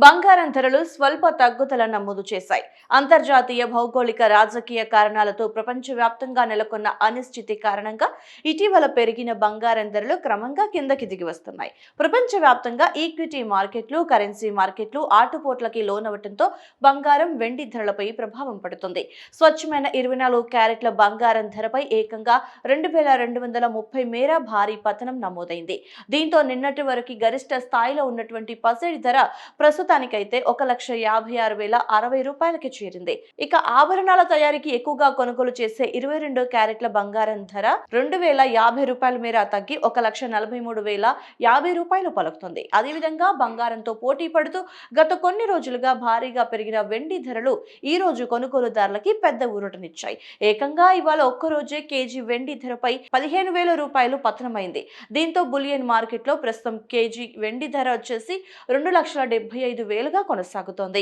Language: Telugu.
బంగారం ధరలు స్వల్ప తగ్గుదల నమోదు చేశాయి. అంతర్జాతీయ భౌగోళిక రాజకీయ కారణాలతో ప్రపంచవ్యాప్తంగా నెలకొన్న అనిశ్చితి కారణంగా ఇటీవల పెరిగిన బంగారం ధరలు క్రమంగా కిందకి దిగి వస్తున్నాయి. ప్రపంచవ్యాప్తంగా ఈక్విటీ మార్కెట్లు, కరెన్సీ మార్కెట్లు ఆటుపోట్లకి లోనవటంతో బంగారం, వెండి ధరలపై ప్రభావం పడుతుంది. స్వచ్ఛమైన 24 క్యారెట్ల బంగారం ధరపై ఏకంగా 2230 మేర భారీ పతనం నమోదైంది. దీంతో నిన్నటి వరకు గరిష్ట స్థాయిలో ఉన్నటువంటి పసిడి ధర ప్రస్తుతానికైతే 1,56,060 రూపాయలకి చేరింది. ఇక ఆభరణాల తయారీకి ఎక్కువగా కొనుగోలు చేసే 22 క్యారెట్ల బంగారం ధర 2,050 రూపాయల మేర తగ్గి 1,43,050 రూపాయలు పలుకుతుంది. అదేవిధంగా బంగారంతో పోటీ పడుతూ గత కొన్ని రోజులుగా భారీగా పెరిగిన వెండి ధరలు ఈ రోజు కొనుగోలుదారులకి పెద్ద ఊరటనిచ్చాయి. ఏకంగా ఇవాళ ఒక్కరోజే కేజీ వెండి ధరపై 15,000 రూపాయలు పతనమైంది. దీంతో బులియన్ మార్కెట్లో ప్రస్తుతం కేజీ వెండి ధర వచ్చేసి 2,75,000గా కొనసాగుతోంది.